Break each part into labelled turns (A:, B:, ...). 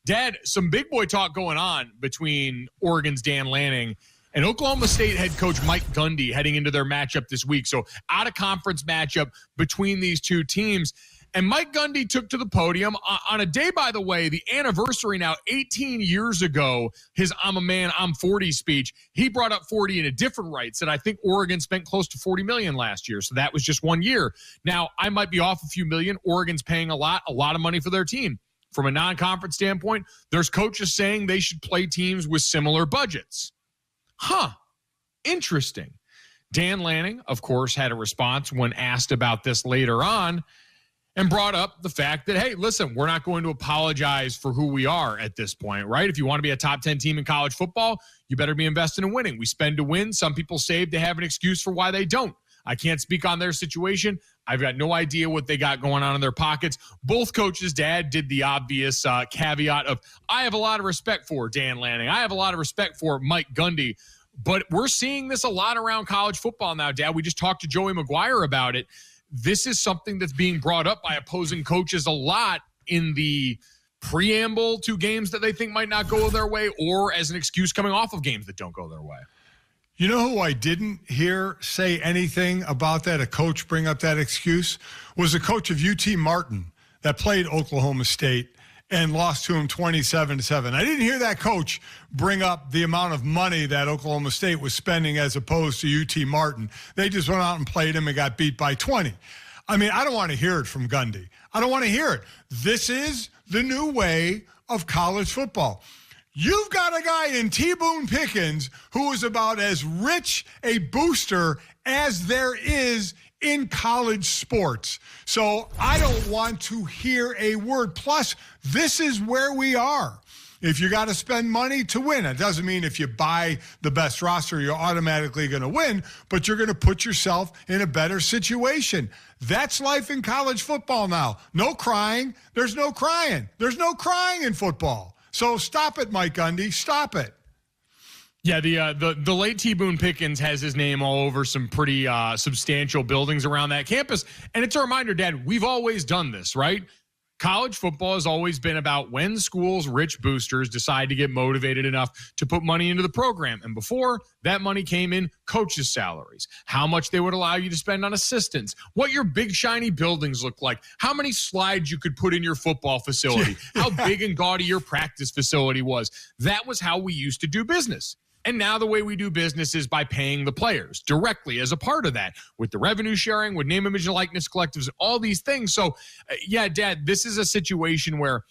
A: Dad, some big boy talk going on between Oregon's Dan Lanning and Oklahoma State head coach Mike Gundy heading into their matchup this week. So out-of-conference matchup between these two teams. And Mike Gundy took to the podium on a day, by the way, the anniversary now, 18 years ago, his I'm a man, I'm 40 speech. He brought up 40 in a different right, said I think Oregon spent close to $40 million last year. So that was just 1 year. Now, I might be off a few million. Oregon's paying a lot of money for their team. From a non-conference standpoint, there's coaches saying they should play teams with similar budgets. Interesting. Dan Lanning, of course, had a response when asked about this later on, and brought up the fact that, hey, listen, we're not going to apologize for who we are at this point, right? If you want to be a top 10 team in college football, you better be investing in winning. We spend to win. Some people save to have an excuse for why they don't. I can't speak on their situation. I've got no idea what they got going on in their pockets. Both coaches' dad did the obvious caveat of, I have a lot of respect for Dan Lanning. I have a lot of respect for Mike Gundy. But we're seeing this a lot around college football now, Dad. We just talked to Joey McGuire about it. This is something that's being brought up by opposing coaches a lot in the preamble to games that they think might not go their way, or as an excuse coming off of games that don't go their way.
B: You know who I didn't hear say anything about that, a coach bring up that excuse, was the coach of UT Martin that played Oklahoma State and lost to him 27-7. I didn't hear that coach bring up the amount of money that Oklahoma State was spending as opposed to UT Martin. They just went out and played him and got beat by 20. I mean, I don't want to hear it from Gundy. I don't want to hear it. This is the new way of college football. You've got a guy in T. Boone Pickens who is about as rich a booster as there is in college sports. So I don't want to hear a word. Plus, this is where we are. If you got to spend money to win, it doesn't mean if you buy the best roster, you're automatically going to win, but you're going to put yourself in a better situation. That's life in college football now. No crying. There's no crying. There's no crying in football. So stop it, Mike Gundy. Stop it.
A: Yeah, the late T. Boone Pickens has his name all over some pretty substantial buildings around that campus. And it's a reminder, Dad, we've always done this, right? College football has always been about when schools, rich boosters, decide to get motivated enough to put money into the program. And before, that money came in coaches' salaries, how much they would allow you to spend on assistants, what your big shiny buildings look like, how many slides you could put in your football facility, how big and gaudy your practice facility was. That was how we used to do business. And now the way we do business is by paying the players directly as a part of that, with the revenue sharing, with name, image, and likeness collectives, all these things. So, yeah, Dad, this is a situation where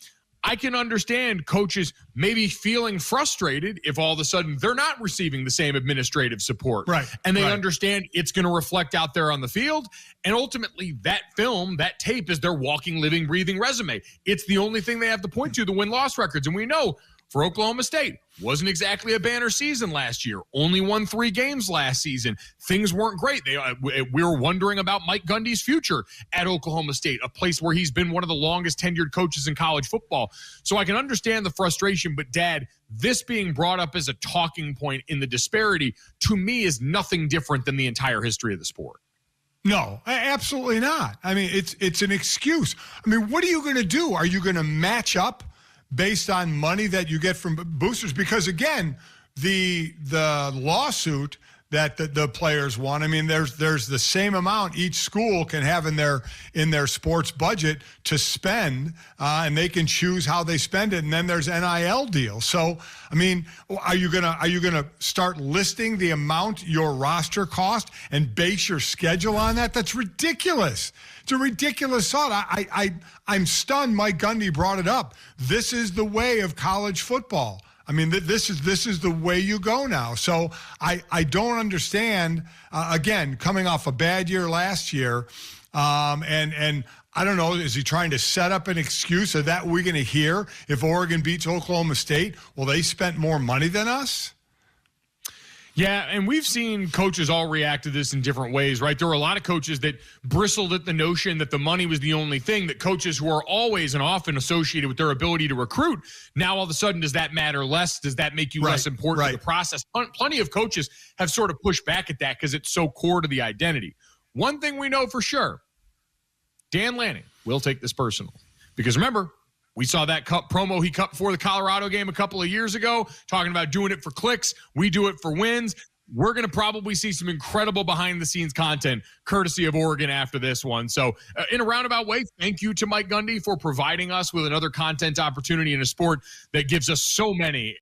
A: I can understand coaches maybe feeling frustrated if all of a sudden they're not receiving the same administrative support.
B: Right.
A: And they understand it's going to reflect out there on the field. And ultimately, that film, that tape is their walking, living, breathing resume. It's the only thing they have to point to, the win-loss records. And we know for Oklahoma State, wasn't exactly a banner season last year. Only won 3 games last season. Things weren't great. We were wondering about Mike Gundy's future at Oklahoma State, a place where he's been one of the longest tenured coaches in college football. So I can understand the frustration, but Dad, this being brought up as a talking point in the disparity, to me, is nothing different than the entire history of the sport.
B: No, absolutely not. I mean, it's an excuse. I mean, what are you going to do? Are you going to match up based on money that you get from boosters? Because again, the lawsuit that the players won, I mean, there's the same amount each school can have in their sports budget to spend, and they can choose how they spend it. And then there's NIL deals. So, I mean, are you gonna start listing the amount your roster cost and base your schedule on that? That's ridiculous. It's a ridiculous thought. I'm stunned Mike Gundy brought it up. This is the way of college football. I mean, this is the way you go now. So I don't understand, again, coming off a bad year last year, and I don't know, is he trying to set up an excuse? Is that we're going to hear if Oregon beats Oklahoma State? Well, they spent more money than us?
A: Yeah, and we've seen coaches all react to this in different ways, right? There were a lot of coaches that bristled at the notion that the money was the only thing, that coaches who are always and often associated with their ability to recruit, now all of a sudden, does that matter less? Does that make you less important to the process? Plenty of coaches have sort of pushed back at that because it's so core to the identity. One thing we know for sure, Dan Lanning will take this personal. Because remember, We saw that promo he cut before the Colorado game a couple of years ago, talking about doing it for clicks. We do it for wins. We're going to probably see some incredible behind-the-scenes content courtesy of Oregon after this one. So in a roundabout way, thank you to Mike Gundy for providing us with another content opportunity in a sport that gives us so many